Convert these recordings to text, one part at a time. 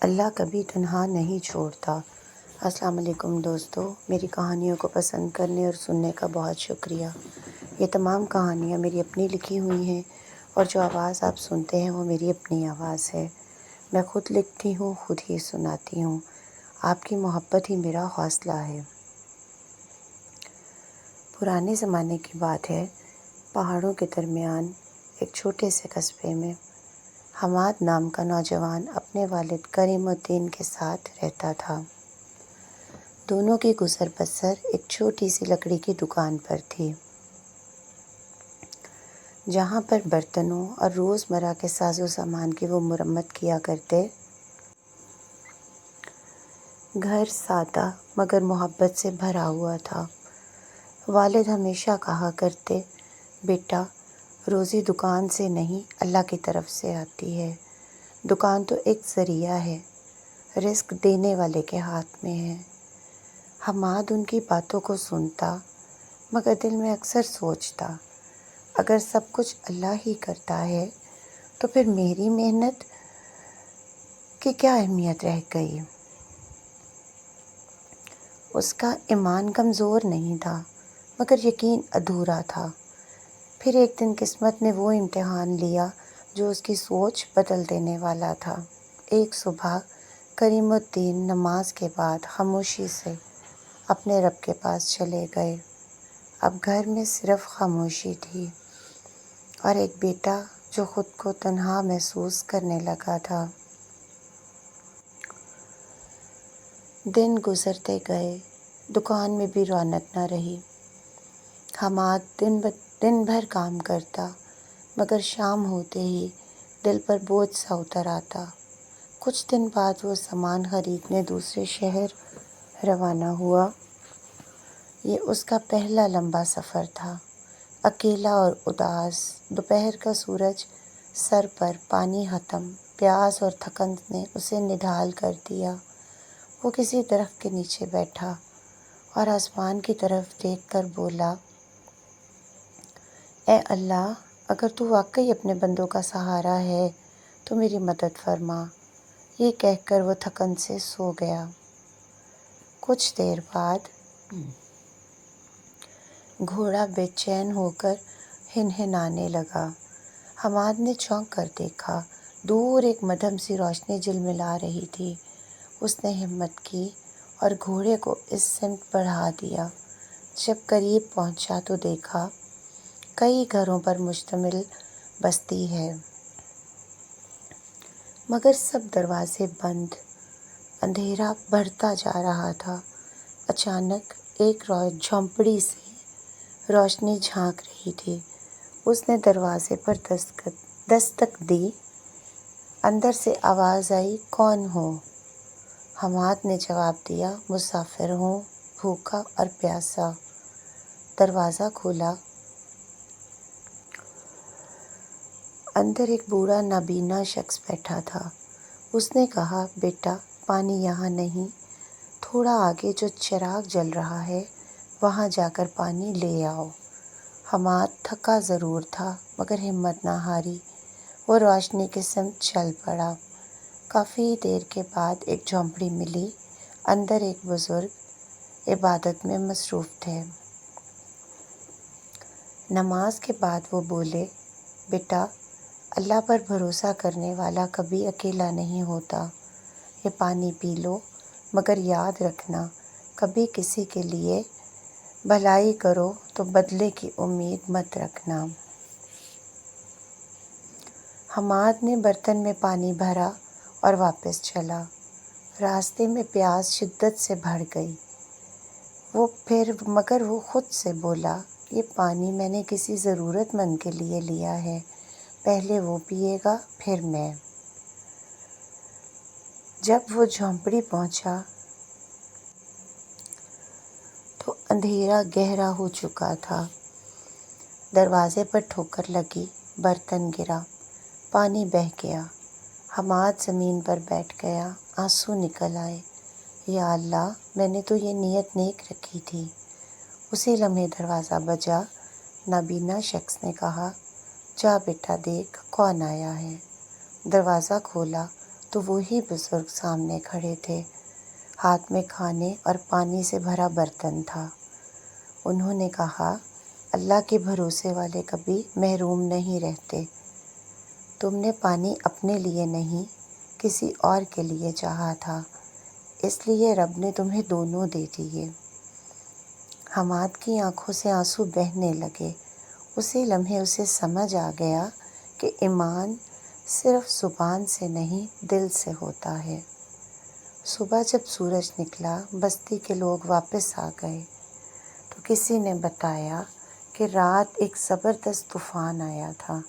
اللہ کبھی تنہا نہیں چھوڑتا۔ السلام علیکم دوستو، میری کہانیوں کو پسند کرنے اور سننے کا بہت شکریہ۔ یہ تمام کہانیاں میری اپنی لکھی ہوئی ہیں اور جو آواز آپ سنتے ہیں وہ میری اپنی آواز ہے۔ میں خود لکھتی ہوں، خود ہی سناتی ہوں۔ آپ کی محبت ہی میرا حوصلہ ہے۔ پرانے زمانے کی بات ہے، پہاڑوں کے درمیان ایک چھوٹے سے قصبے میں حماد نام کا نوجوان اپنے والد کریم الدین کے ساتھ رہتا تھا۔ دونوں کی گزر بسر ایک چھوٹی سی لکڑی کی دکان پر تھی، جہاں پر برتنوں اور روزمرہ کے ساز و سامان کی وہ مرمت کیا کرتے۔ گھر سادہ مگر محبت سے بھرا ہوا تھا۔ والد ہمیشہ کہا کرتے، بیٹا، روزی دکان سے نہیں اللہ کی طرف سے آتی ہے۔ دکان تو ایک ذریعہ ہے، رزق دینے والے کے ہاتھ میں ہے۔ حماد ان کی باتوں کو سنتا مگر دل میں اکثر سوچتا، اگر سب کچھ اللہ ہی کرتا ہے تو پھر میری محنت کی کیا اہمیت رہ گئی؟ اس کا ایمان کمزور نہیں تھا مگر یقین ادھورا تھا۔ پھر ایک دن قسمت نے وہ امتحان لیا جو اس کی سوچ بدل دینے والا تھا۔ ایک صبح کریم الدین نماز کے بعد خاموشی سے اپنے رب کے پاس چلے گئے۔ اب گھر میں صرف خاموشی تھی اور ایک بیٹا جو خود کو تنہا محسوس کرنے لگا تھا۔ دن گزرتے گئے، دکان میں بھی رونق نہ رہی۔ حماد دن بھر کام کرتا مگر شام ہوتے ہی دل پر بوجھ سا اتر آتا۔ کچھ دن بعد وہ سامان خریدنے دوسرے شہر روانہ ہوا۔ یہ اس کا پہلا لمبا سفر تھا، اکیلا اور اداس۔ دوپہر کا سورج سر پر، پانی ختم، پیاس اور تھکن نے اسے نڈھال کر دیا۔ وہ کسی درخت کے نیچے بیٹھا اور آسمان کی طرف دیکھ کر بولا، اے اللہ، اگر تو واقعی اپنے بندوں کا سہارا ہے تو میری مدد فرما۔ یہ کہہ کر وہ تھکن سے سو گیا۔ کچھ دیر بعد گھوڑا بے چین ہو کر ہنہنانے لگا۔ حماد نے چونک کر دیکھا، دور ایک مدھم سی روشنی جلملا رہی تھی۔ اس نے ہمت کی اور گھوڑے کو اس سمت بڑھا دیا۔ جب قریب پہنچا تو دیکھا کئی گھروں پر مشتمل بستی ہے مگر سب دروازے بند۔ اندھیرا بڑھتا جا رہا تھا۔ اچانک ایک جھونپڑی سے روشنی جھانک رہی تھی۔ اس نے دروازے پر دستک دی۔ اندر سے آواز آئی، کون ہو؟ حماد نے جواب دیا، مسافر ہوں، بھوکا اور پیاسا۔ دروازہ کھولا۔ اندر ایک بوڑھا نابینا شخص بیٹھا تھا۔ اس نے کہا، بیٹا، پانی یہاں نہیں، تھوڑا آگے جو چراغ جل رہا ہے وہاں جا کر پانی لے آؤ۔ حماد تھکا ضرور تھا مگر ہمت نہ ہاری۔ وہ روشنی کی سمت چل پڑا۔ کافی دیر کے بعد ایک جھونپڑی ملی۔ اندر ایک بزرگ عبادت میں مصروف تھے۔ نماز کے بعد وہ بولے، بیٹا، اللہ پر بھروسہ کرنے والا کبھی اکیلا نہیں ہوتا۔ یہ پانی پی لو مگر یاد رکھنا، کبھی کسی کے لیے بھلائی کرو تو بدلے کی امید مت رکھنا۔ حماد نے برتن میں پانی بھرا اور واپس چلا۔ راستے میں پیاس شدت سے بڑھ گئی۔ مگر وہ خود سے بولا، یہ پانی میں نے کسی ضرورت مند کے لیے لیا ہے، پہلے وہ پیے گا پھر میں۔ جب وہ جھونپڑی پہنچا تو اندھیرا گہرا ہو چکا تھا۔ دروازے پر ٹھوکر لگی، برتن گرا، پانی بہہ گیا۔ حماد زمین پر بیٹھ گیا، آنسو نکل آئے۔ یا اللہ، میں نے تو یہ نیت نیک رکھی تھی۔ اسی لمحے دروازہ بجا۔ نابینا شخص نے کہا، جا بیٹا، دیکھ کون آیا ہے۔ دروازہ کھولا تو وہی بزرگ سامنے کھڑے تھے، ہاتھ میں کھانے اور پانی سے بھرا برتن تھا۔ انہوں نے کہا، اللہ کے بھروسے والے کبھی محروم نہیں رہتے۔ تم نے پانی اپنے لیے نہیں، کسی اور کے لیے چاہا تھا، اس لیے رب نے تمہیں دونوں دے دیے۔ حماد کی آنکھوں سے آنسو بہنے لگے۔ اسی لمحے اسے سمجھ آ گیا کہ ایمان صرف زبان سے نہیں، دل سے ہوتا ہے۔ صبح جب سورج نکلا، بستی کے لوگ واپس آ گئے تو کسی نے بتایا کہ رات ایک زبردست طوفان آیا تھا۔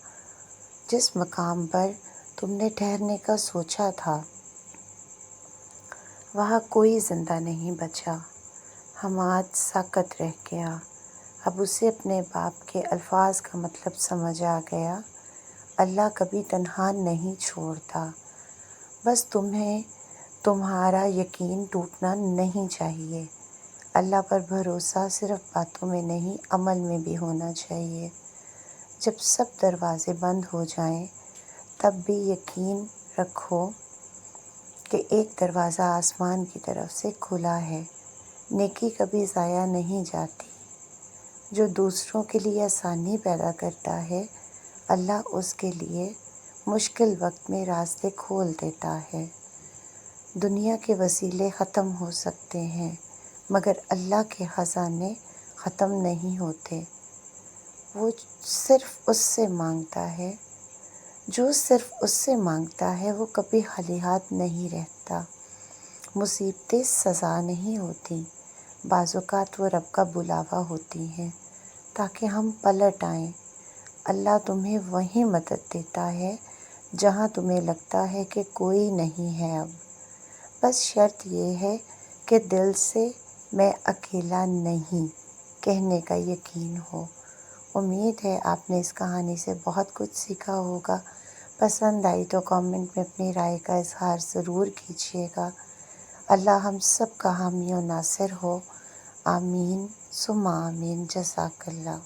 جس مقام پر تم نے ٹھہرنے کا سوچا تھا، وہاں کوئی زندہ نہیں بچا۔ حماد ساکت رہ گیا۔ اب اسے اپنے باپ کے الفاظ کا مطلب سمجھ آ گیا۔ اللہ کبھی تنہا نہیں چھوڑتا، بس تمہیں تمہارا یقین ٹوٹنا نہیں چاہیے۔ اللہ پر بھروسہ صرف باتوں میں نہیں، عمل میں بھی ہونا چاہیے۔ جب سب دروازے بند ہو جائیں تب بھی یقین رکھو کہ ایک دروازہ آسمان کی طرف سے کھلا ہے۔ نیکی کبھی ضائع نہیں جاتی۔ جو دوسروں کے لیے آسانی پیدا کرتا ہے، اللہ اس کے لیے مشکل وقت میں راستے کھول دیتا ہے۔ دنیا کے وسیلے ختم ہو سکتے ہیں، مگر اللہ کے خزانے ختم نہیں ہوتے۔ وہ صرف اس سے مانگتا ہے، جو صرف اس سے مانگتا ہے وہ کبھی خالی ہاتھ نہیں رہتا۔ مصیبتیں سزا نہیں ہوتی، بعض اوقات وہ رب کا بلاوا ہوتی ہیں تاکہ ہم پلٹ آئیں۔ اللہ تمہیں وہیں مدد دیتا ہے جہاں تمہیں لگتا ہے کہ کوئی نہیں ہے۔ اب بس شرط یہ ہے کہ دل سے میں اکیلا نہیں کہنے کا یقین ہو۔ امید ہے آپ نے اس کہانی سے بہت کچھ سیکھا ہوگا۔ پسند آئی تو کامنٹ میں اپنی رائے کا اظہار ضرور کیجیے گا۔ اللہ ہم سب کا حامی و ناصر ہو۔ آمین ثم آمین۔ جزاک اللہ۔